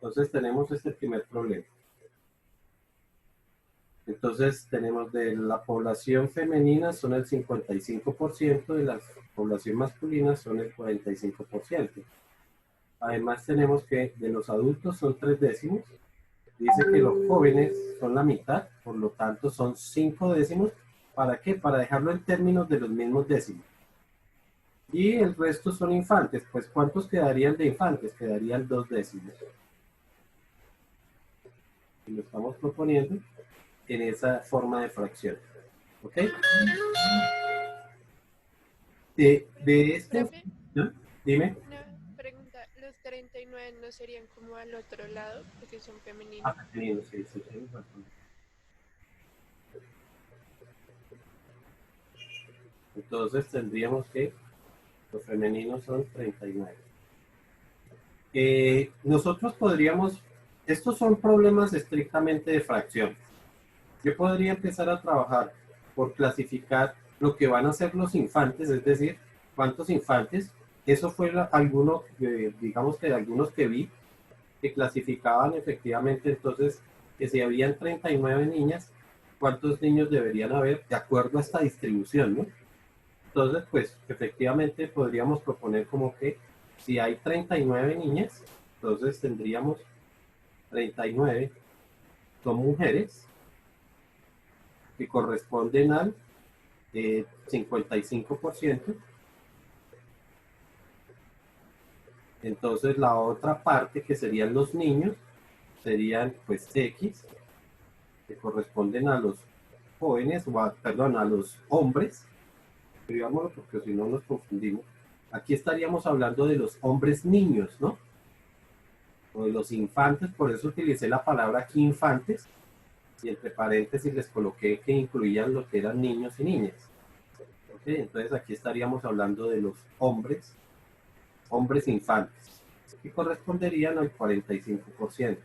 Entonces tenemos este primer problema. Entonces tenemos de la población femenina son el 55%, de la población masculina son el 45%. Además tenemos que de los adultos son 3/10. Dice que los jóvenes son la mitad, por lo tanto son 5/10. ¿Para qué? Para dejarlo en términos de los mismos décimos. Y el resto son infantes. Pues ¿cuántos quedarían de infantes? Quedarían 2/10. Y lo estamos proponiendo en esa forma de fracción. ¿Ok? De este... Profe, ¿no? Dime. una pregunta. ¿Los 39 no serían como al otro lado porque son Ah, femeninos? femenino, sí, sí, tienes razón. Entonces tendríamos que los femeninos son 39. Nosotros podríamos, estos son problemas estrictamente de fracción. Yo podría empezar a trabajar por clasificar lo que van a ser los infantes, es decir, cuántos infantes. Eso fue alguno, digamos que algunos que vi, que clasificaban efectivamente entonces que si habían 39 niñas, cuántos niños deberían haber de acuerdo a esta distribución, ¿no? Entonces, pues efectivamente podríamos proponer como que si hay 39 niñas, entonces tendríamos 39 son mujeres que corresponden al 55%. Entonces la otra parte que serían los niños serían pues X, que corresponden a los jóvenes, perdón, a los hombres, digámoslo porque si no nos confundimos. Aquí estaríamos hablando de los hombres niños, ¿no? O de los infantes, por eso utilicé la palabra aquí infantes, y entre paréntesis les coloqué que incluían lo que eran niños y niñas. ¿Okay? Entonces aquí estaríamos hablando de los hombres, hombres infantes, que corresponderían al 45%.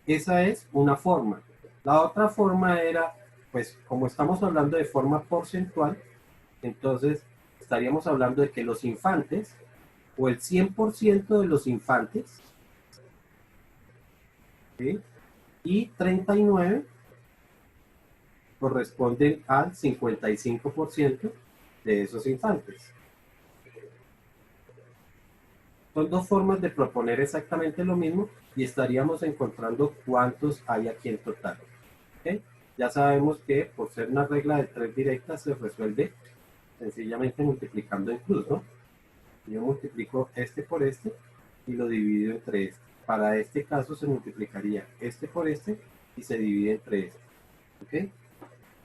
Esa es una forma. La otra forma era, pues como estamos hablando de forma porcentual, entonces estaríamos hablando de que los infantes, o el 100% de los infantes, ¿sí? Y 39 corresponden al 55% de esos infantes. Son dos formas de proponer exactamente lo mismo y estaríamos encontrando cuántos hay aquí en total. ¿Okay? Ya sabemos que por ser una regla de 3 directas se resuelve sencillamente multiplicando en cruz, ¿no? Yo multiplico este por este y lo divido entre este. Para este caso se multiplicaría este por este y se divide entre este. ¿Ok?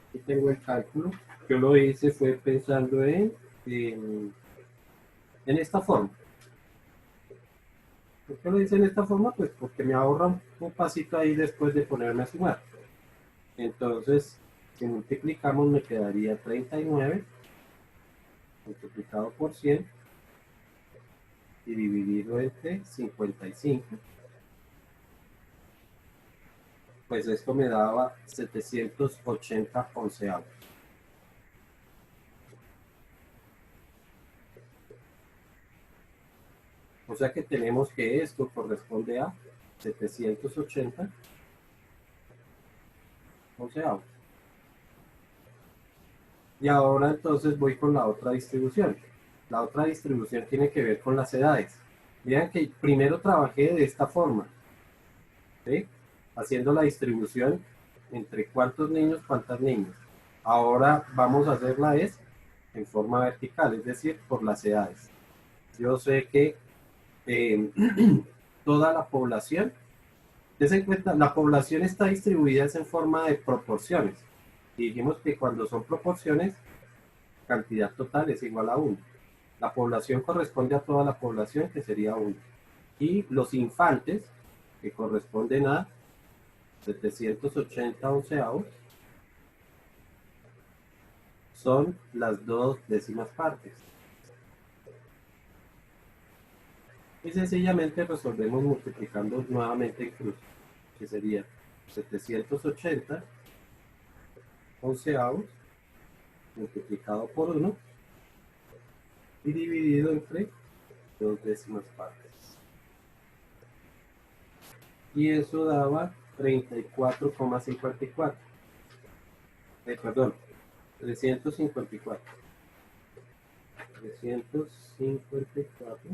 Aquí tengo el cálculo. Yo lo hice fue pensando en esta forma. ¿Por qué lo hice en esta forma? Pues porque me ahorra un pasito ahí después de ponerme a sumar. Entonces, si multiplicamos me quedaría 39 multiplicado por 100 y dividido entre 55. Pues esto me daba 780 onceavos. O sea que tenemos que esto corresponde a 780 onceavos. Y ahora entonces voy con la otra distribución. La otra distribución tiene que ver con las edades. Vean que primero trabajé de esta forma, ¿sí? Haciendo la distribución entre cuántos niños, cuántas niñas. Ahora vamos a hacerla en forma vertical, es decir, por las edades. Yo sé que eh, toda la población, en cuenta, la población está distribuida en forma de proporciones. Y dijimos que cuando son proporciones, cantidad total es igual a 1. La población corresponde a toda la población, que sería 1. Y los infantes, que corresponden a 780 onceavos, son las 2/10 partes. Y sencillamente resolvemos multiplicando nuevamente en cruz, que sería 780 onceavos multiplicado por 1 y dividido entre 2/10 partes. y eso daba 34,54. Perdón, 354. 354,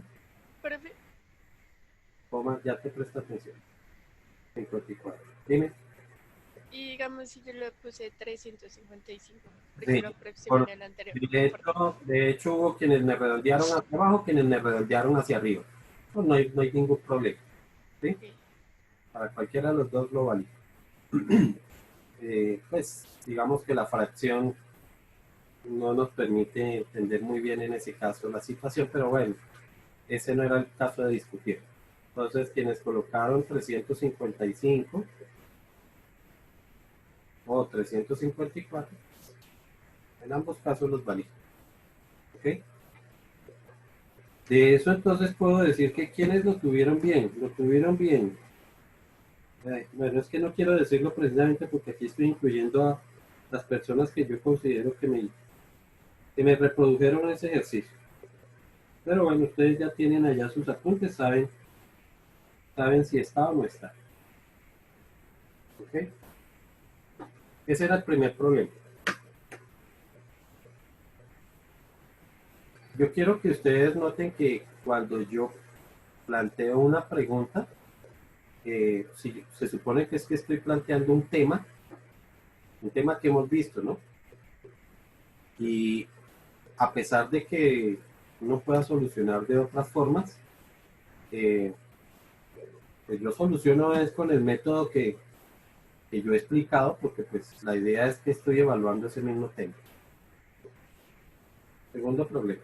Profe, ya te presta atención. 54. Dime. y digamos si yo le puse 355, porque Sí, lo aproximé en el anterior. ¿Por qué? de hecho hubo quienes me redondearon hacia abajo, quienes me redondearon hacia arriba. Pues no hay ningún problema. ¿Sí? Ok. Para cualquiera de los dos lo valida. Pues digamos que la fracción no nos permite entender muy bien en ese caso la situación, pero bueno, ese no era el caso de discutir. Entonces, quienes colocaron 355 o 354, en ambos casos los valí. ¿Ok? De eso entonces puedo decir que quienes lo tuvieron bien, lo tuvieron bien. Bueno, es que no quiero decirlo precisamente porque aquí estoy incluyendo a las personas que yo considero que me reprodujeron ese ejercicio. Pero bueno, ustedes ya tienen allá sus apuntes, saben si está o no está. ¿Ok? Ese era el primer problema. Yo quiero que ustedes noten que cuando yo planteo una pregunta, si se supone que es que estoy planteando un tema que hemos visto, ¿no? Y a pesar de que uno pueda solucionar de otras formas, eh, pues yo soluciono es con el método que yo he explicado, porque pues la idea es que estoy evaluando ese mismo tema. Segundo problema.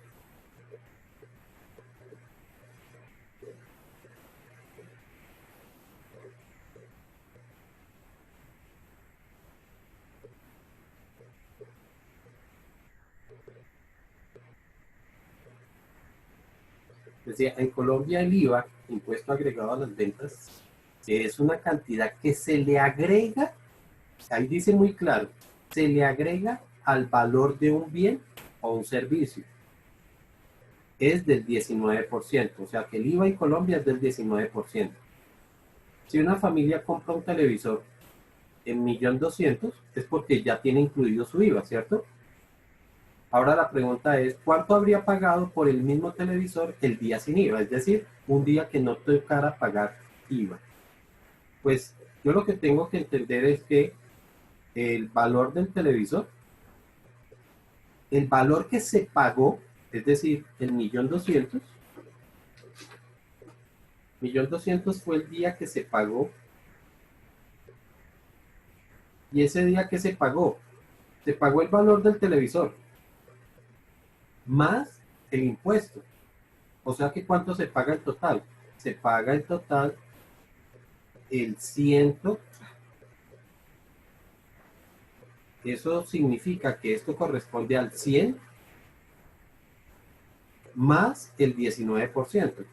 Decía, en Colombia el IVA, impuesto agregado a las ventas, es una cantidad que se le agrega, ahí dice muy claro, se le agrega al valor de un bien o un servicio. Es del 19%, o sea que el IVA en Colombia es del 19%. Si una familia compra un televisor en 1.200.000, es porque ya tiene incluido su IVA, ¿cierto? Ahora la pregunta es, ¿cuánto habría pagado por el mismo televisor el día sin IVA? Es decir, un día que no tocara pagar IVA. Pues yo lo que tengo que entender es que el valor del televisor, el valor que se pagó, es decir, el 1.200.000 fue el día que se pagó, y ese día que se pagó el valor del televisor más el impuesto. O sea que ¿cuánto se paga en total? Se paga en total el ciento. Eso significa que esto corresponde al 100 más el 19%.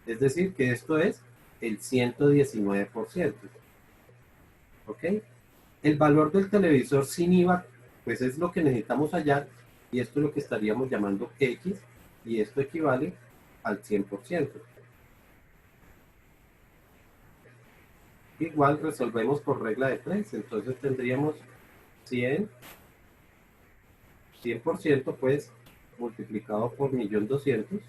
Es decir, que esto es el 119%. ¿Ok? El valor del televisor sin IVA, pues es lo que necesitamos hallar, y esto es lo que estaríamos llamando X, y esto equivale al 100%. Igual resolvemos por regla de 3, entonces tendríamos 100, 100% pues multiplicado por 1.200.000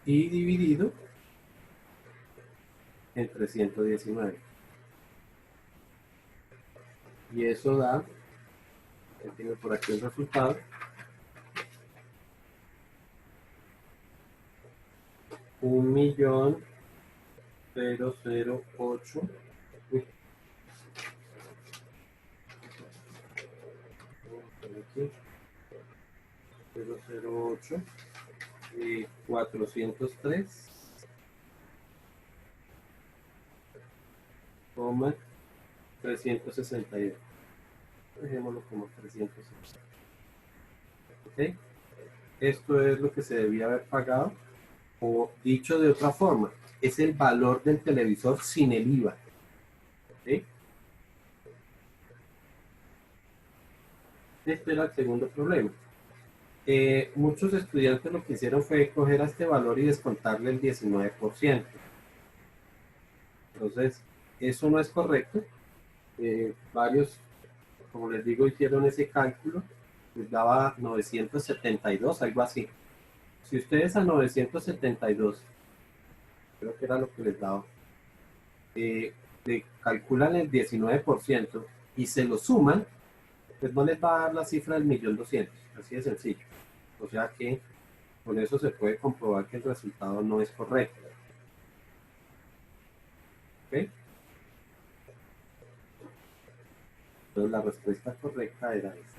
y dividido entre 119. Y eso da, ya tengo por aquí el resultado, 1.008. Uy, aquí, 008 y 403,362. Dejémoslo como 360. ¿Ok? Esto es lo que se debía haber pagado, o dicho de otra forma, es el valor del televisor sin el IVA. ¿Ok? Este era el segundo problema. muchos estudiantes lo que hicieron fue coger a este valor y descontarle el 19%. Entonces, eso no es correcto. Varios, como les digo, hicieron ese cálculo, les daba 972, algo así. Si ustedes a 972, creo que era lo que les daba, le calculan el 19% y se lo suman, pues no les va a dar la cifra del 1.200.000, así de sencillo. O sea que con eso se puede comprobar que el resultado no es correcto. ¿Ok? Entonces la respuesta correcta era esta.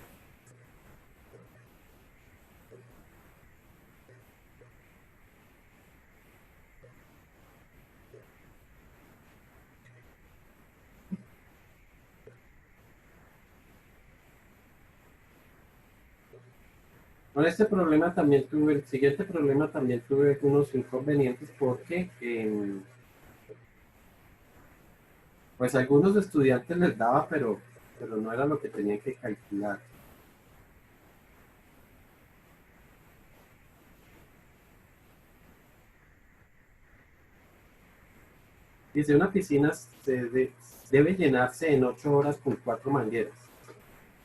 Con este problema también tuve, el siguiente problema también tuve unos inconvenientes porque pues a algunos estudiantes les daba, pero no era lo que tenían que calcular. Dice, una piscina debe llenarse en 8 horas con 4 mangueras.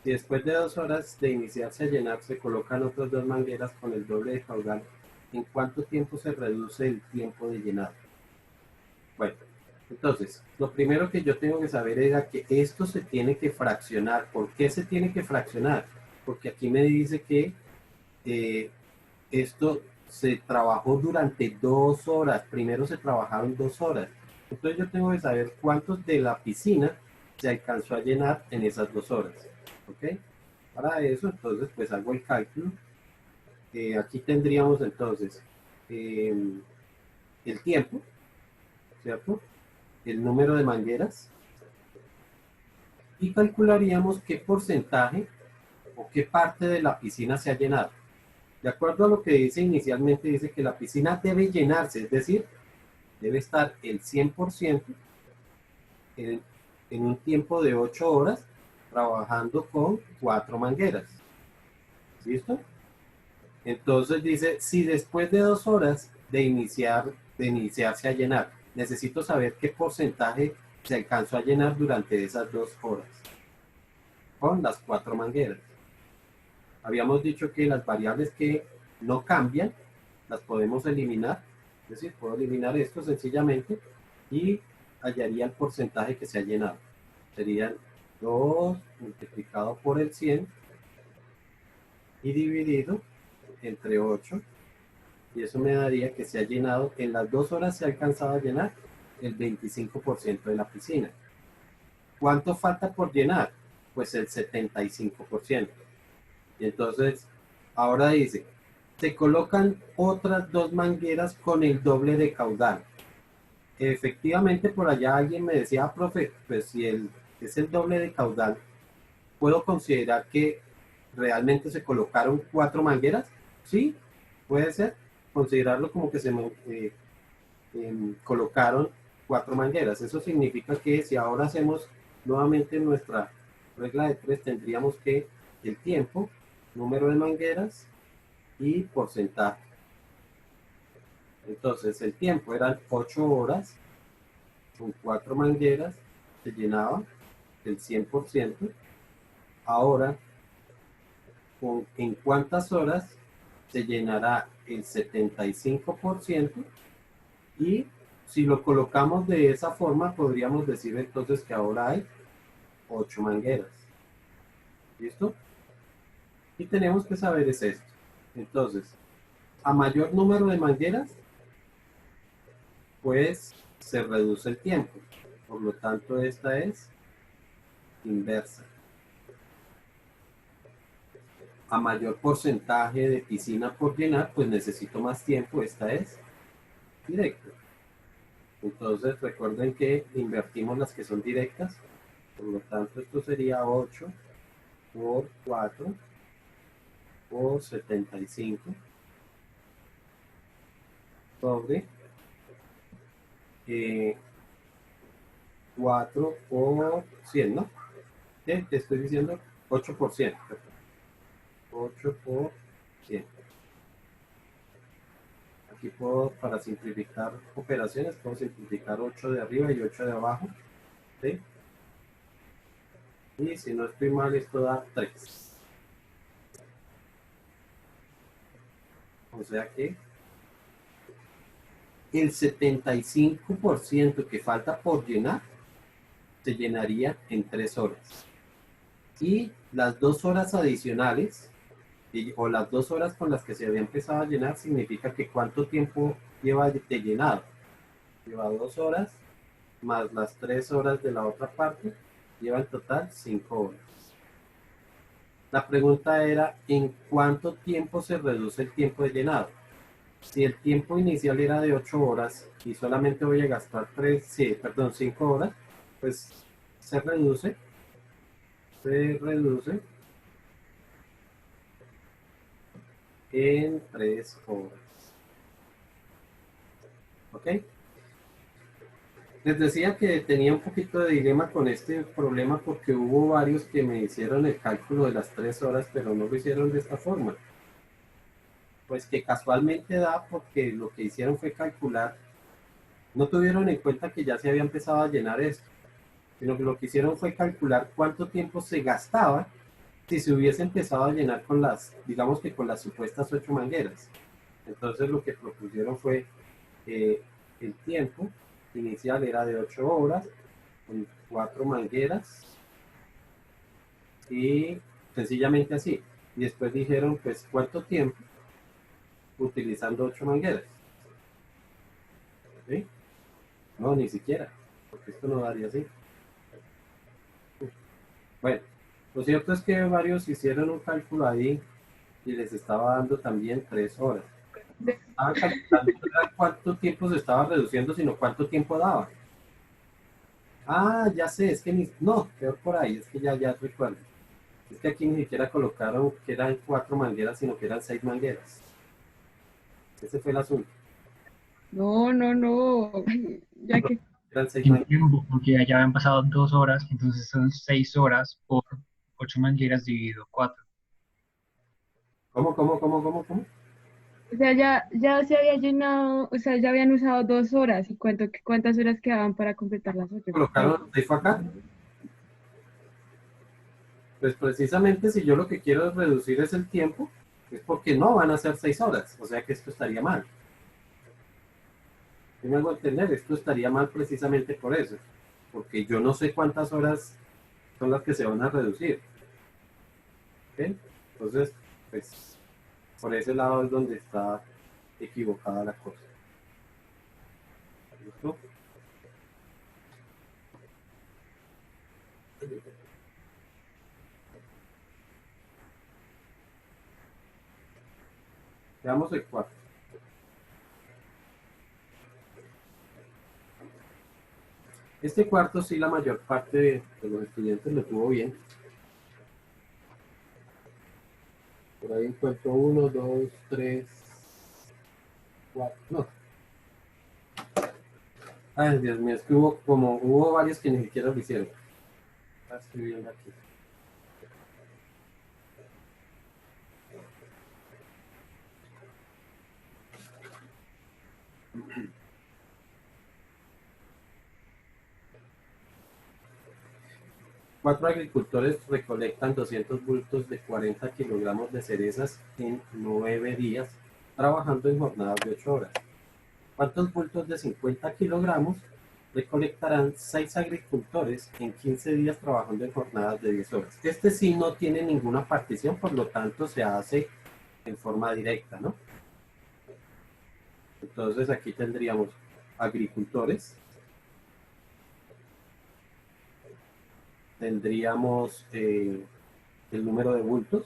Si después de 2 horas de iniciarse a llenar se colocan otras 2 mangueras con el doble de caudal, ¿en cuánto tiempo se reduce el tiempo de llenado? Bueno, entonces, lo primero que yo tengo que saber era que esto se tiene que fraccionar. ¿Por qué se tiene que fraccionar? Porque aquí me dice que esto se trabajó durante 2 horas. Primero se trabajaron 2 horas. Entonces yo tengo que saber cuántos de la piscina se alcanzó a llenar en esas 2 horas. ¿Ok? Para eso, entonces, pues hago el cálculo. Aquí tendríamos entonces el tiempo, ¿cierto? El número de mangueras y calcularíamos qué porcentaje o qué parte de la piscina se ha llenado. De acuerdo a lo que dice inicialmente, dice que la piscina debe llenarse, es decir, debe estar el 100% en, en un tiempo de 8 horas trabajando con 4 mangueras. ¿Listo? Entonces dice, si después de 2 horas de iniciarse a llenar, necesito saber qué porcentaje se alcanzó a llenar durante esas 2 horas con las 4 mangueras. Habíamos dicho que las variables que no cambian las podemos eliminar, es decir, puedo eliminar esto sencillamente y hallaría el porcentaje que se ha llenado. Serían 2 multiplicado por el 100 y dividido entre 8, y eso me daría que se ha llenado, en las 2 horas se ha alcanzado a llenar el 25% de la piscina. ¿Cuánto falta por llenar? Pues el 75%. Y entonces, ahora dice, se colocan otras 2 mangueras con el doble de caudal. Efectivamente, por allá alguien me decía, profe, pues si es el doble de caudal, ¿puedo considerar que realmente se colocaron 4 mangueras? Sí, puede ser. Considerarlo como que se colocaron 4 mangueras. Eso significa que si ahora hacemos nuevamente nuestra regla de 3, tendríamos que el tiempo, número de mangueras y porcentaje. Entonces el tiempo eran 8 horas con 4 mangueras, se llenaba el 100%. Ahora, ¿en cuántas horas se llenará el 75%? Y si lo colocamos de esa forma, podríamos decir entonces que ahora hay 8 mangueras. ¿Listo? Y tenemos que saber es esto. Entonces, a mayor número de mangueras, pues se reduce el tiempo. Por lo tanto, esta es inversa. A mayor porcentaje de piscina por llenar, pues necesito más tiempo. Esta es directa. Entonces, recuerden que invertimos las que son directas. Por lo tanto, esto sería 8 por 4 por 75 sobre 4 por 100, ¿no? Te estoy diciendo 8%. 8 por Bien. Aquí puedo, para simplificar operaciones, puedo simplificar 8 de arriba y 8 de abajo. ¿Sí? Y si no estoy mal, esto da 3. O sea que el 75% que falta por llenar se llenaría en 3 horas. Y las 2 horas adicionales, o las 2 horas con las que se había empezado a llenar, significa que cuánto tiempo lleva de llenado. Lleva 2 horas, más las 3 horas de la otra parte, lleva en total 5 horas. La pregunta era, ¿en cuánto tiempo se reduce el tiempo de llenado? Si el tiempo inicial era de 8 horas y solamente voy a gastar 5 horas, pues se reduce en 3 horas. ¿Ok? Les decía que tenía un poquito de dilema con este problema porque hubo varios que me hicieron el cálculo de las 3 horas, pero no lo hicieron de esta forma. Pues que casualmente da porque lo que hicieron fue calcular, no tuvieron en cuenta que ya se había empezado a llenar esto, sino que lo que hicieron fue calcular cuánto tiempo se gastaba si se hubiese empezado a llenar con las, digamos que con las supuestas 8 mangueras. Entonces lo que propusieron fue el tiempo inicial era de 8 horas, con 4 mangueras, y sencillamente así. Y después dijeron, pues, ¿cuánto tiempo utilizando 8 mangueras? ¿Sí? No, ni siquiera, porque esto no daría así. Bueno, lo cierto es que varios hicieron un cálculo ahí y les estaba dando también 3 horas. Estaban calculando no era cuánto tiempo se estaba reduciendo, sino cuánto tiempo daba. Ah, ya sé, es que no, peor por ahí, es que ya recuerdo. Es que aquí ni siquiera colocaron que eran 4 mangueras, sino que eran 6 mangueras. Ese fue el asunto. No, no, no. Ya que Eran 6 En mangueras. tiempo, porque ya habían pasado 2 horas, entonces son 6 horas por 8 mangueras dividido 4. ¿Cómo? O sea, ya se había llenado, o sea, ya habían usado 2 horas. ¿Y cuántas horas quedaban para completar las 8? Colocaron el grifo acá. Pues precisamente si yo lo que quiero es reducir es el tiempo, es porque no van a ser 6 horas. O sea que esto estaría mal. ¿Sí me hago entender? Esto estaría mal precisamente por eso. Porque yo no sé cuántas horas son las que se van a reducir. ¿Ok? Entonces, pues, por ese lado es donde está equivocada la cosa. ¿Listo? Veamos el cuarto. Este cuarto sí la mayor parte de los estudiantes lo tuvo bien. Por ahí encuentro 1, 2, 3, 4. No. Ay, Dios mío, es que hubo varios que ni siquiera lo hicieron. Estoy viendo aquí. Cuatro agricultores recolectan 200 bultos de 40 kilogramos de cerezas en 9 días, trabajando en jornadas de 8 horas. ¿Cuántos bultos de 50 kilogramos recolectarán 6 agricultores en 15 días trabajando en jornadas de 10 horas? Este sí no tiene ninguna partición, por lo tanto se hace en forma directa, ¿no? Entonces aquí tendríamos agricultores, tendríamos el número de bultos,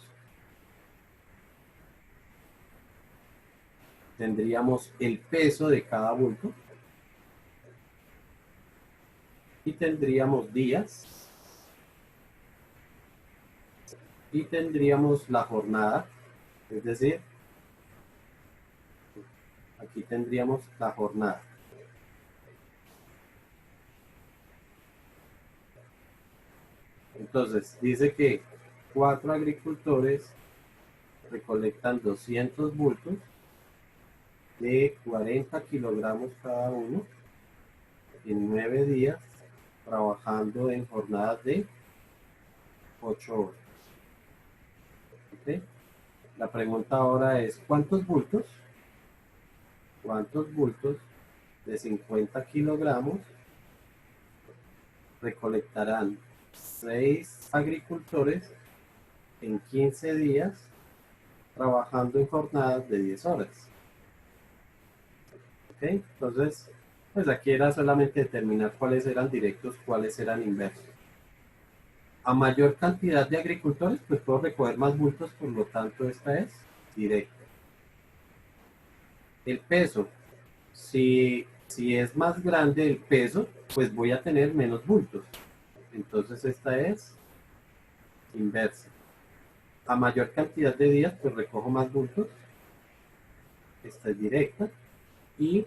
tendríamos el peso de cada bulto y tendríamos días y tendríamos la jornada, es decir, aquí tendríamos la jornada. Entonces, dice que 4 agricultores recolectan 200 bultos de 40 kilogramos cada uno en 9 días, trabajando en jornadas de 8 horas. ¿Ok? La pregunta ahora es, ¿cuántos bultos de 50 kilogramos recolectarán 6 agricultores en 15 días trabajando en jornadas de 10 horas? ¿Ok? Entonces, pues aquí era solamente determinar cuáles eran directos, cuáles eran inversos. A mayor cantidad de agricultores, pues puedo recoger más bultos, por lo tanto esta es directa. El peso, si es más grande el peso, pues voy a tener menos bultos. Entonces esta es inversa. A mayor cantidad de días, pues recojo más bultos. Esta es directa. Y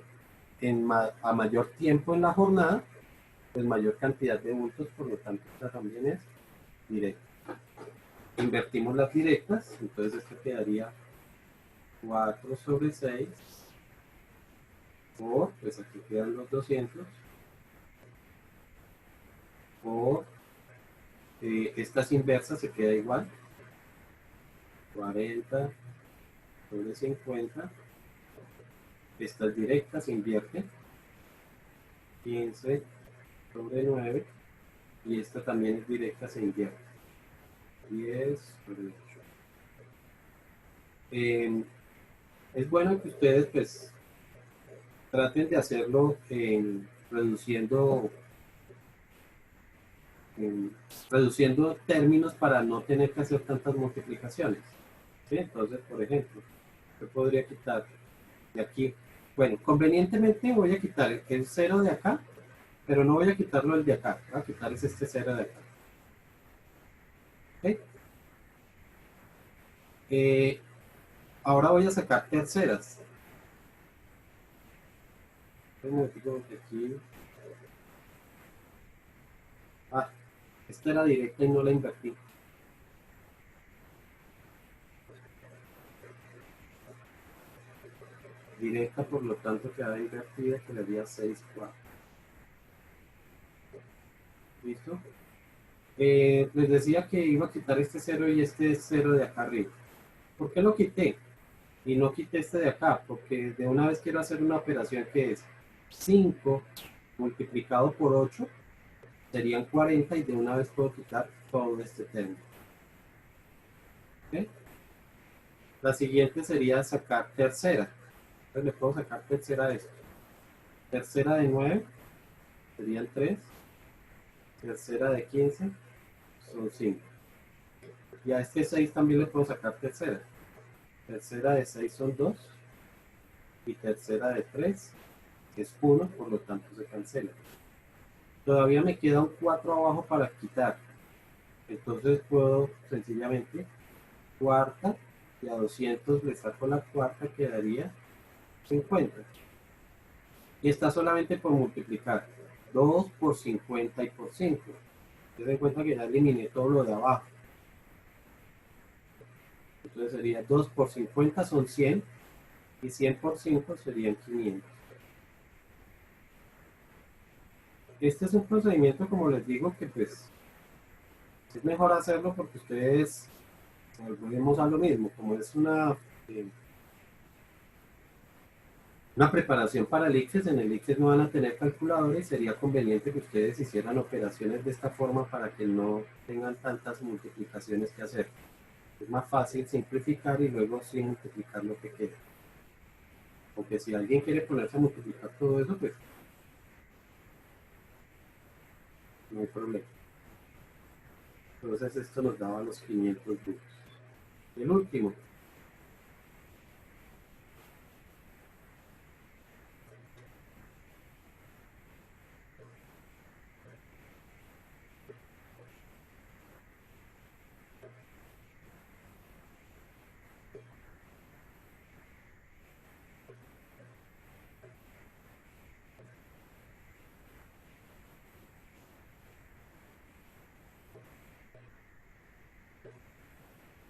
a mayor tiempo en la jornada, pues mayor cantidad de bultos, por lo tanto esta también es directa. Invertimos las directas, entonces esto quedaría 4 sobre 6 por, pues aquí quedan los 200, por estas inversas se queda igual, 40 sobre 50, estas directas se invierten, 15 sobre 9, y esta también es directa, se invierte, 10 sobre 8. Es bueno que ustedes pues traten de hacerlo reduciendo términos para no tener que hacer tantas multiplicaciones. ¿Sí? Entonces, por ejemplo, yo podría quitar de aquí, bueno, convenientemente voy a quitar el 0 de acá, pero no voy a quitarlo el de acá, voy a quitar este 0 de acá. ¿Ok? Ahora voy a sacar terceras. Aquí. Esta era directa y no la invertí. Directa, por lo tanto queda invertida, que le haría 6, 4. ¿Listo? Les decía que iba a quitar este 0 y este 0 de acá arriba. ¿Por qué lo quité? Y no quité este de acá, porque de una vez quiero hacer una operación que es 5 multiplicado por 8, serían 40, y de una vez puedo quitar todo este término. ¿Okay? La siguiente sería sacar tercera. Entonces le puedo sacar tercera de esto. Tercera de 9 serían 3. Tercera de 15 son 5. Y a este 6 también le puedo sacar tercera. Tercera de 6 son 2. Y tercera de 3 es 1, por lo tanto se cancela. Todavía me queda un 4 abajo para quitar. Entonces puedo sencillamente cuarta, y a 200 le saco la cuarta, quedaría 50. Y está solamente por multiplicar 2 por 50 y por 5. Se den cuenta que ya eliminé todo lo de abajo. Entonces sería 2 por 50 son 100, y 100 por 5 serían 500. Este es un procedimiento, como les digo, que pues es mejor hacerlo porque ustedes, volvemos a lo mismo, como es una preparación para el ICFES. En el ICFES no van a tener calculadores, sería conveniente que ustedes hicieran operaciones de esta forma para que no tengan tantas multiplicaciones que hacer. Es más fácil simplificar y luego sí multiplicar lo que queda. Porque si alguien quiere ponerse a multiplicar todo eso, pues no hay problema. Entonces esto nos daba los 500 bultos. El último.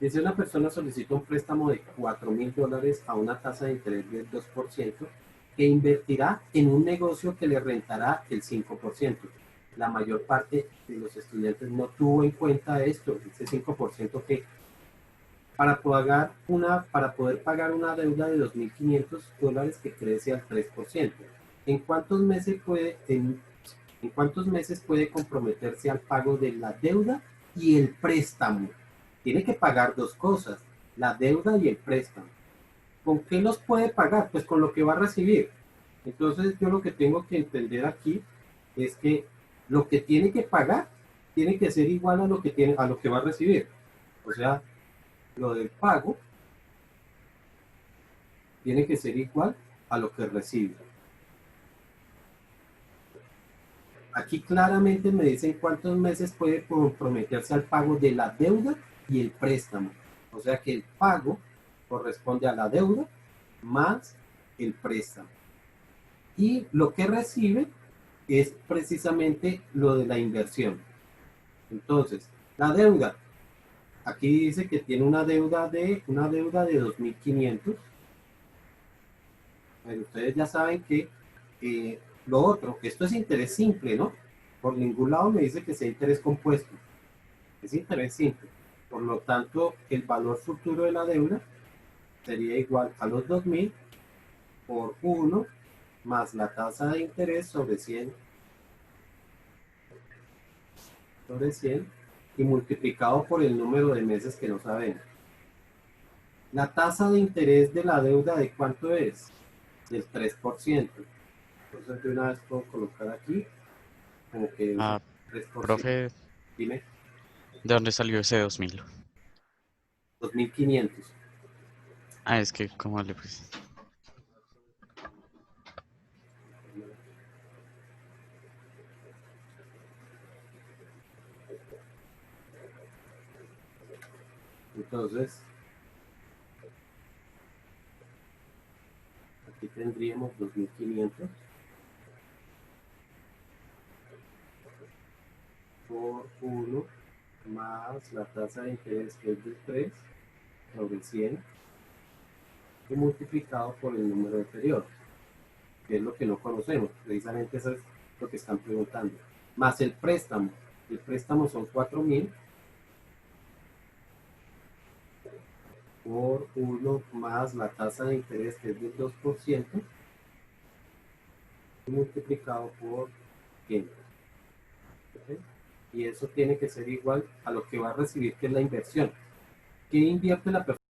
Dice una persona solicita un préstamo de $4,000 a una tasa de interés del 2% que invertirá en un negocio que le rentará el 5%. La mayor parte de los estudiantes no tuvo en cuenta esto, ese 5% que para poder pagar una deuda de $2,500 que crece al 3%. ¿En cuántos meses puede comprometerse al pago de la deuda y el préstamo? Tiene que pagar dos cosas, la deuda y el préstamo. ¿Con qué los puede pagar? Pues con lo que va a recibir. Entonces yo lo que tengo que entender aquí es que lo que tiene que pagar tiene que ser igual a lo que va a recibir. O sea, lo del pago tiene que ser igual a lo que recibe. Aquí claramente me dicen cuántos meses puede comprometerse al pago de la deuda y el préstamo. O sea que el pago corresponde a la deuda más el préstamo. Y lo que recibe es precisamente lo de la inversión. Entonces, la deuda. Aquí dice que tiene una deuda de 2,500. Bueno, ustedes ya saben que lo otro, que esto es interés simple, ¿no? Por ningún lado me dice que sea interés compuesto. Es interés simple. Por lo tanto, el valor futuro de la deuda sería igual a los 2,000 por 1 más la tasa de interés sobre 100 y multiplicado por el número de meses que no sabemos. La tasa de interés de la deuda, ¿de cuánto es? Del 3%. Entonces de una vez puedo colocar aquí como que 3%. Profe, Dime, ¿de dónde salió ese 2000? 2,500. Ah, es que, ¿cómo le puse? Entonces, aquí tendríamos 2,500 por 1 más la tasa de interés que es del 3 sobre 100 y multiplicado por el número de periodos, que es lo que no conocemos. Precisamente eso es lo que están preguntando. Más el préstamo. El préstamo son 4,000 por 1 más la tasa de interés que es del 2% multiplicado por 100. ¿Okay? Y eso tiene que ser igual a lo que va a recibir, que es la inversión. ¿Qué invierte la persona?